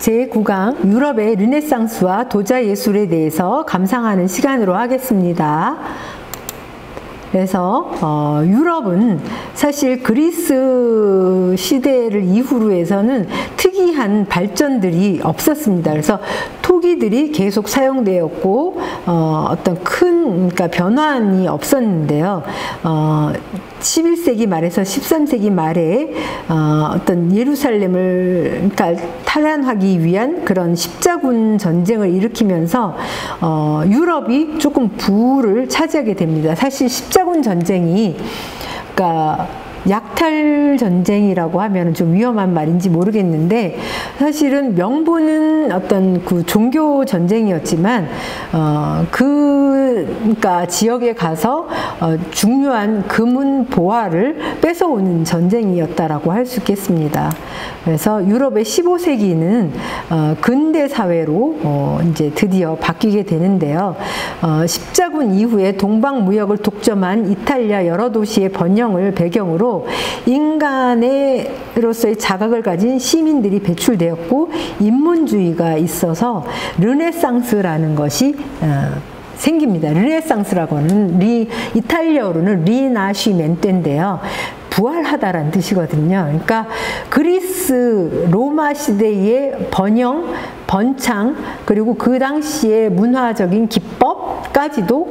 제9강 유럽의 르네상스와 도자 예술에 대해서 감상하는 시간으로 하겠습니다. 그래서 유럽은 사실 그리스 시대를 이후로 해서는 특이한 발전들이 없었습니다. 그래서 토기들이 계속 사용되었고 어떤 큰 그러니까 변환이 없었는데요. 11세기 말에서 13세기 말에 어떤 예루살렘을 그러니까 탈환하기 위한 그런 십자군 전쟁을 일으키면서 유럽이 조금 부를 차지하게 됩니다. 사실 십자군 전쟁이 그러니까 약탈 전쟁이라고 하면 좀 위험한 말인지 모르겠는데 보면은 명분은 어떤 그 종교 전쟁이었지만 그러니까 지역에 가서 중요한 금은 보화를 뺏어오는 전쟁이었다라고 할 수 있겠습니다. 그래서 유럽의 15세기는 근대 사회로 이제 드디어 바뀌게 되는데요. 십자군 이후에 동방 무역을 독점한 이탈리아 여러 도시의 번영을 배경으로 인간으로서의 자각을 가진 시민들이 배출되었고 인문주의가 있어서 르네상스라는 것이 생깁니다. 르네상스라고 하는 이탈리아어로는 리나시멘테인데요. 부활하다라는 뜻이거든요. 그러니까 그리스 로마 시대의 번영, 번창, 그리고 그 당시의 문화적인 기법까지도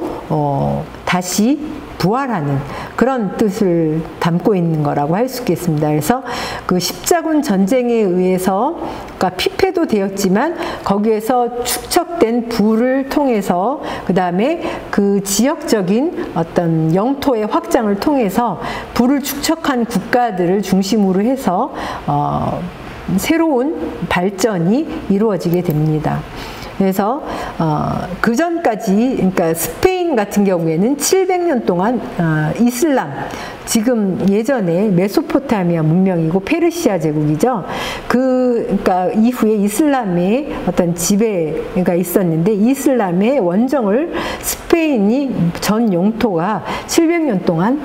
다시 부활하는 그런 뜻을 담고 있는 거라고 할 수 있겠습니다. 그래서 그 십자군 전쟁에 의해서 그러니까 피폐도 되었지만 거기에서 축적된 부를 통해서 그 다음에 그 지역적인 어떤 영토의 확장을 통해서 부를 축적한 국가들을 중심으로 해서 새로운 발전이 이루어지게 됩니다. 그래서 그 전까지 그러니까 스페인 같은 경우에는 700년 동안 이슬람, 지금 예전에 메소포타미아 문명이고 페르시아 제국이죠. 그러니까 이후에 이슬람의 어떤 지배가 있었는데 이슬람의 원정을 스페인이 전 영토가 700년 동안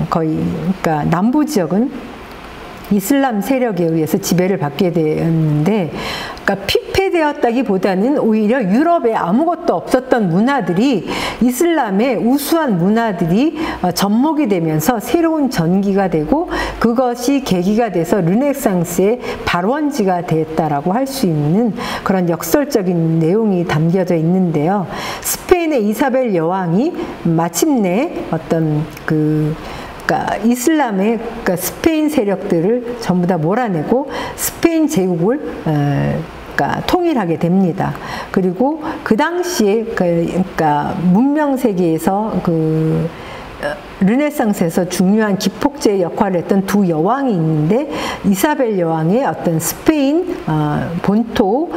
거의 그러니까 남부 지역은 이슬람 세력에 의해서 지배를 받게 되었는데 그러니까 피폐되었다기보다는 오히려 유럽에 아무것도 없었던 문화들이 이슬람의 우수한 문화들이 접목이 되면서 새로운 전기가 되고 그것이 계기가 돼서 르네상스의 발원지가 됐다라고 할 수 있는 그런 역설적인 내용이 담겨져 있는데요. 스페인의 이사벨 여왕이 마침내 어떤 그러니까 이슬람의 그러니까 스페인 세력들을 전부 다 몰아내고 스페인 제국을 그러니까 통일하게 됩니다. 그리고 그 당시에 그러니까 문명 세계에서 그 르네상스에서 중요한 기폭제의 역할을 했던 두 여왕이 있는데 이사벨 여왕의 어떤 스페인 본토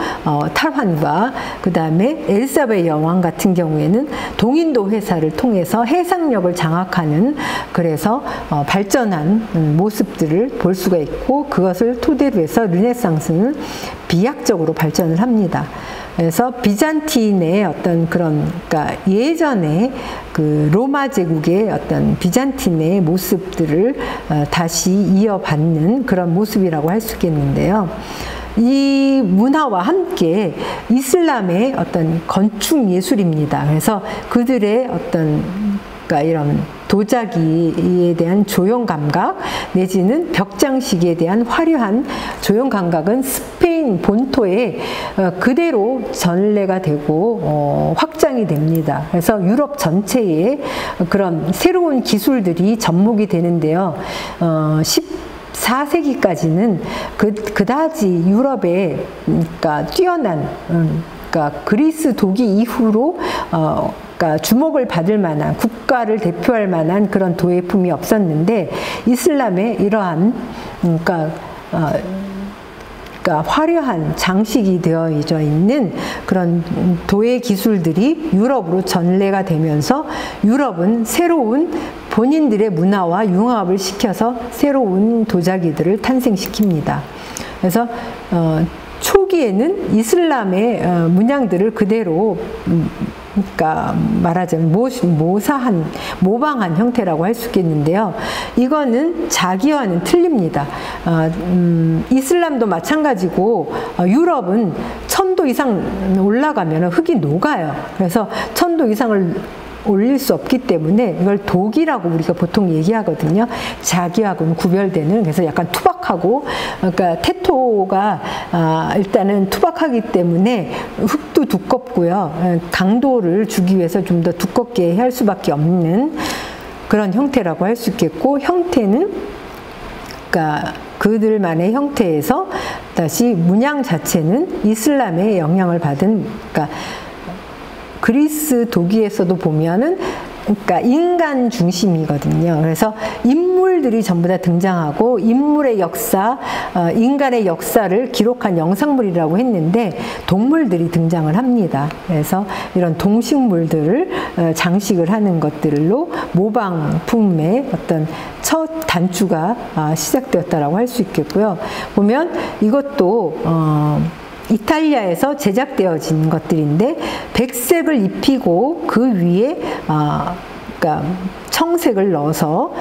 탈환과 그 다음에 엘사베 여왕 같은 경우에는 동인도 회사를 통해서 해상력을 장악하는 그래서 발전한 모습들을 볼 수가 있고 그것을 토대로 해서 르네상스는 비약적으로 발전을 합니다. 그래서 비잔틴의 어떤 그런 그러니까 예전에 그 로마 제국의 어떤 비잔틴의 모습들을 다시 이어받는 그런 모습이라고 할 수 있겠는데요. 이 문화와 함께 이슬람의 어떤 건축 예술입니다. 그래서 그들의 어떤 그러니까 이런 도자기에 대한 조형 감각 내지는 벽장식에 대한 화려한 조형 감각은 스페인 본토에 그대로 전래가 되고 확장이 됩니다. 그래서 유럽 전체에 그런 새로운 기술들이 접목이 되는데요. 14세기까지는 그다지 유럽에 그러니까 뛰어난 그러니까 그리스 독일 이후로 그러니까 주목을 받을 만한 국가를 대표할 만한 그런 도예품이 없었는데 이슬람의 이러한 그러니까 화려한 장식이 되어져 있는 그런 도예 기술들이 유럽으로 전래가 되면서 유럽은 새로운 본인들의 문화와 융합을 시켜서 새로운 도자기들을 탄생시킵니다. 그래서 초기에는 이슬람의 문양들을 그대로 그러니까 말하자면 모방한 형태라고 할 수 있겠는데요. 이거는 자기와는 틀립니다. 이슬람도 마찬가지고 유럽은 1000도 이상 올라가면 흙이 녹아요. 그래서 1000도 이상을 올릴 수 없기 때문에 이걸 독이라고 우리가 보통 얘기하거든요. 자기하고는 구별되는, 그래서 약간 투박하고, 그러니까 태토가 일단은 투박하기 때문에 흙도 두껍고요. 강도를 주기 위해서 좀 더 두껍게 할 수밖에 없는 그런 형태라고 할 수 있겠고, 형태는 그러니까 그들만의 형태에서 다시 문양 자체는 이슬람의 영향을 받은, 그러니까 그리스 도기에서도 보면은 그러니까 인간 중심이거든요. 그래서 인물들이 전부 다 등장하고 인물의 역사, 인간의 역사를 기록한 영상물이라고 했는데 동물들이 등장을 합니다. 그래서 이런 동식물들을 장식을 하는 것들로 모방품의 어떤 첫 단추가 시작되었다라고 할 수 있겠고요. 보면 이것도 이탈리아에서 제작되어진 것들인데 백색을 입히고 그 위에 그러니까 청색을 넣어서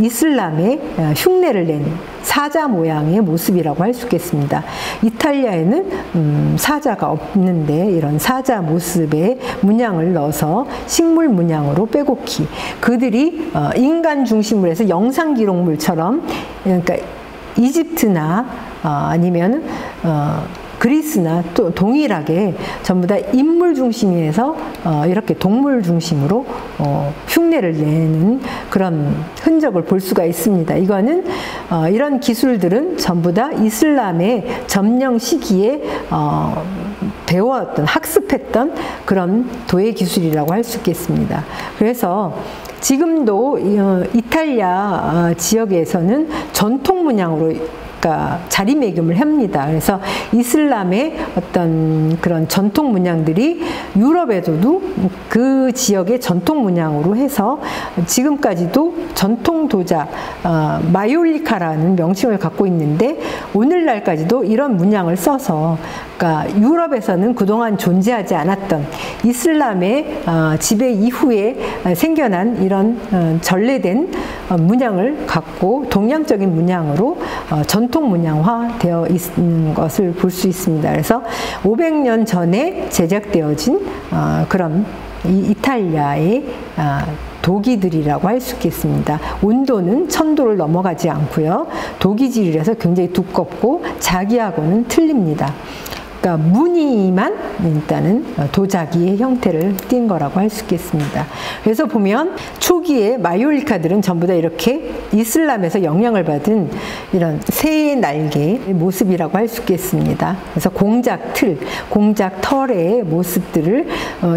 이슬람의 흉내를 낸 사자 모양의 모습이라고 할 수 있겠습니다. 이탈리아에는 사자가 없는데 이런 사자 모습의 문양을 넣어서 식물 문양으로 빼곡히 그들이 인간 중심으로 해서 영상 기록물처럼, 그러니까 이집트나 아니면 그리스나 또 동일하게 전부 다 인물 중심에서 이렇게 동물 중심으로 흉내를 내는 그런 흔적을 볼 수가 있습니다. 이거는 이런 기술들은 전부 다 이슬람의 점령 시기에 배웠던, 학습했던 그런 도예 기술이라고 할 수 있겠습니다. 그래서 지금도 이탈리아 지역에서는 전통 문양으로 그러니까 자리매김을 합니다. 그래서 이슬람의 어떤 그런 전통 문양들이 유럽에서도 그 지역의 전통 문양으로 해서 지금까지도 전통 도자 마이올리카라는 명칭을 갖고 있는데 오늘날까지도 이런 문양을 써서, 그러니까 유럽에서는 그동안 존재하지 않았던 이슬람의 지배 이후에 생겨난 이런 전래된 문양을 갖고 동양적인 문양으로 전통 문양화 되어 있는 것을 볼 수 있습니다. 그래서 500년 전에 제작되어진 그런 이탈리아의 도기들이라고 할 수 있겠습니다. 온도는 1000도를 넘어가지 않고요. 도기질이라서 굉장히 두껍고 자기하고는 틀립니다. 그러니까 무늬만 일단은 도자기의 형태를 띈 거라고 할 수 있겠습니다. 그래서 보면 초기에 마이올리카들은 전부 다 이렇게 이슬람에서 영향을 받은 이런 새의 날개의 모습이라고 할 수 있겠습니다. 그래서 공작 털의 모습들을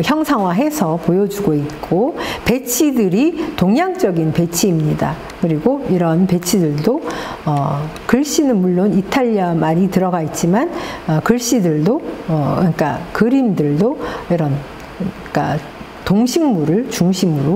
형상화해서 보여주고 있고, 배치들이 동양적인 배치입니다. 그리고 이런 배치들도 글씨는 물론 이탈리아 말이 들어가 있지만 글씨들도 그러니까 그림들도 이런, 그러니까 동식물을 중심으로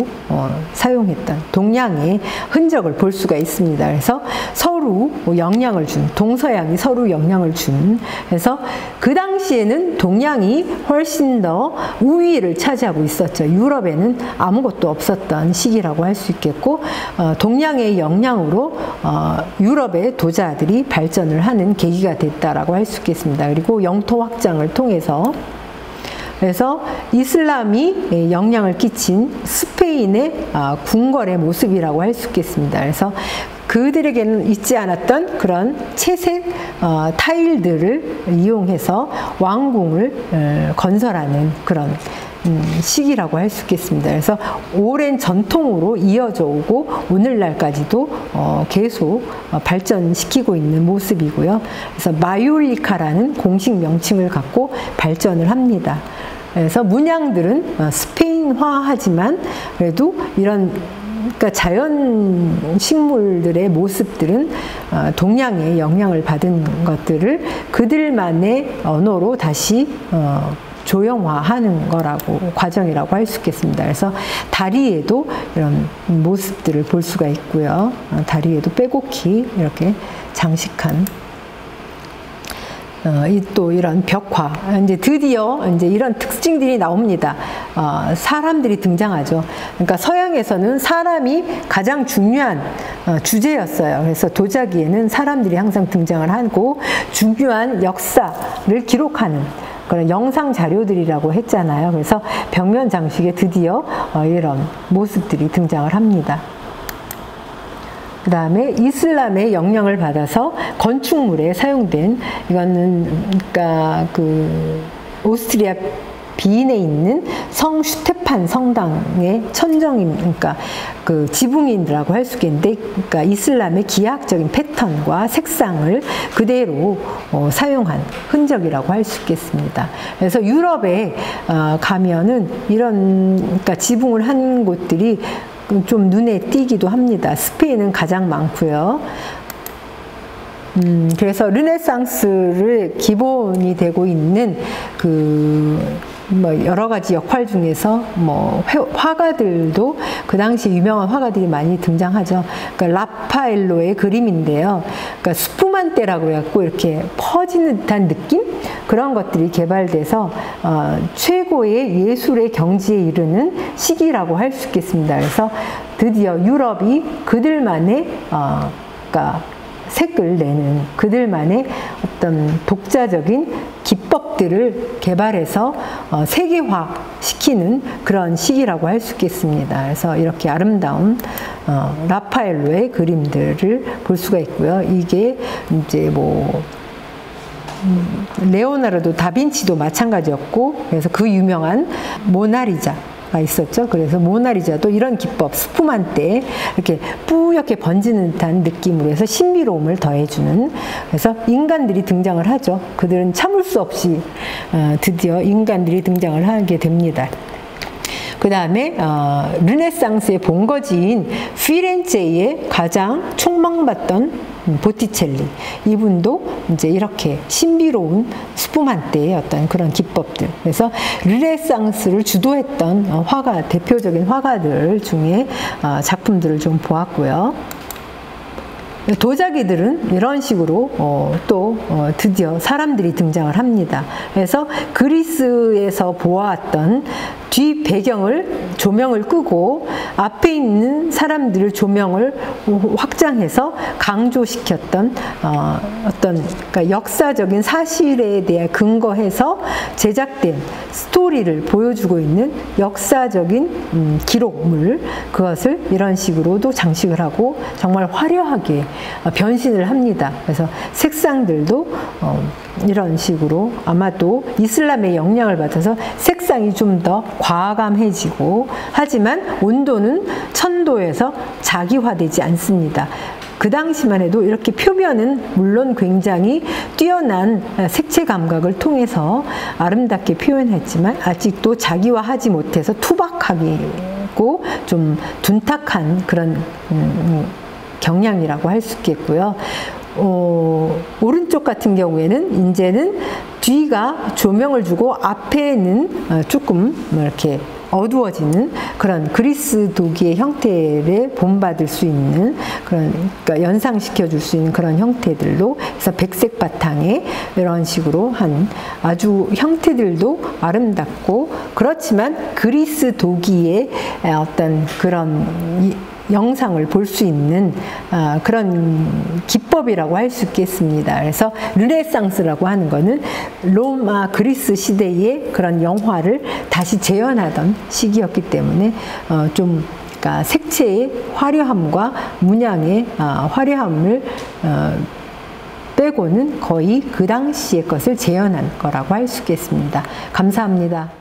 사용했던 동양의 흔적을 볼 수가 있습니다. 그래서 서로 영향을 준, 동서양이 서로 영향을 준, 그래서 그 당시에는 동양이 훨씬 더 우위를 차지하고 있었죠. 유럽에는 아무것도 없었던 시기라고 할 수 있겠고, 동양의 영향으로 유럽의 도자들이 발전을 하는 계기가 됐다라고 할 수 있겠습니다. 그리고 영토 확장을 통해서, 그래서 이슬람이 영향을 끼친 스페인의 궁궐의 모습이라고 할 수 있겠습니다. 그래서 그들에게는 있지 않았던 그런 채색 타일들을 이용해서 왕궁을 건설하는 그런 시기라고 할 수 있겠습니다. 그래서 오랜 전통으로 이어져 오고 오늘날까지도 계속 발전시키고 있는 모습이고요. 그래서 마이올리카라는 공식 명칭을 갖고 발전을 합니다. 그래서 문양들은 스페인화하지만 그래도 이런, 그러니까 자연 식물들의 모습들은 동양의 영향을 받은 것들을 그들만의 언어로 다시 조형화하는 거라고, 과정이라고 할 수 있겠습니다. 그래서 다리에도 이런 모습들을 볼 수가 있고요. 다리에도 빼곡히 이렇게 장식한. 또 이런 벽화, 이제 드디어 이제 이런 특징들이 나옵니다. 사람들이 등장하죠. 그러니까 서양에서는 사람이 가장 중요한 주제였어요. 그래서 도자기에는 사람들이 항상 등장을 하고 중요한 역사를 기록하는 그런 영상 자료들이라고 했잖아요. 그래서 벽면 장식에 드디어 이런 모습들이 등장을 합니다. 그 다음에 이슬람의 영향을 받아서 건축물에 사용된, 이거는 그러니까 그 오스트리아 비인에 있는 성 슈테판 성당의 천정인, 그러니까 그 지붕이라고 할 수 있겠는데, 그러니까 이슬람의 기하학적인 패턴과 색상을 그대로 사용한 흔적이라고 할 수 있겠습니다. 그래서 유럽에 가면은 이런, 그러니까 지붕을 한 곳들이 좀 눈에 띄기도 합니다. 스페인은 가장 많고요. 그래서 르네상스를 기본이 되고 있는 뭐 여러 가지 역할 중에서 뭐 화가들도 그 당시 유명한 화가들이 많이 등장하죠. 그러니까 라파엘로의 그림인데요. 그러니까 스푸만테라고 해갖고 이렇게 퍼지는 듯한 느낌? 그런 것들이 개발돼서 최고의 예술의 경지에 이르는 시기라고 할 수 있겠습니다. 그래서 드디어 유럽이 그들만의 그러니까 색을 내는 그들만의 어떤 독자적인 기법들을 개발해서 세계화시키는 그런 시기라고 할 수 있겠습니다. 그래서 이렇게 아름다운 라파엘로의 그림들을 볼 수가 있고요. 이게 이제 뭐 레오나르도 다빈치도 마찬가지였고, 그래서 그 유명한 모나리자가 있었죠. 그래서 모나리자도 이런 기법, 스푸만테 이렇게 뿌옇게 번지는 듯한 느낌으로 해서 신비로움을 더해주는, 그래서 인간들이 등장을 하죠. 그들은 참을 수 없이 드디어 인간들이 등장을 하게 됩니다. 그 다음에 르네상스의 본거지인 피렌체의 가장 촉망받던 보티첼리, 이분도 이제 이렇게 신비로운 스푸만테의 어떤 그런 기법들, 그래서 르네상스를 주도했던 화가, 대표적인 화가들 중에 작품들을 좀 보았고요. 도자기들은 이런 식으로 드디어 사람들이 등장을 합니다. 그래서 그리스에서 보아왔던 뒤 배경을 조명을 끄고 앞에 있는 사람들을 조명을 확장해서 강조시켰던 어떤 그러니까 역사적인 사실에 대해 근거해서 제작된 스토리를 보여주고 있는 역사적인 기록물, 그것을 이런 식으로도 장식을 하고 정말 화려하게 변신을 합니다. 그래서 색상들도 이런 식으로 아마도 이슬람의 영향을 받아서 색상이 좀 더 과감해지고, 하지만 온도는 1000도에서 자기화되지 않습니다. 그 당시만 해도 이렇게 표면은 물론 굉장히 뛰어난 색채 감각을 통해서 아름답게 표현했지만 아직도 자기화하지 못해서 투박하고 좀 둔탁한 그런 경향이라고 할 수 있겠고요. 오른쪽 같은 경우에는 이제는 뒤가 조명을 주고 앞에는 조금 이렇게 어두워지는 그런 그리스 도기의 형태를 본받을 수 있는 그런, 그러니까 연상시켜 줄 수 있는 그런 형태들로 해서 백색 바탕에 이런 식으로 한 아주 형태들도 아름답고, 그렇지만 그리스 도기의 어떤 그런 영상을 볼 수 있는 그런 기법이라고 할 수 있겠습니다. 그래서 르네상스라고 하는 거는 로마 그리스 시대의 그런 영화를 다시 재현하던 시기였기 때문에 좀 그러니까 색채의 화려함과 문양의 화려함을 빼고는 거의 그 당시의 것을 재현한 거라고 할 수 있겠습니다. 감사합니다.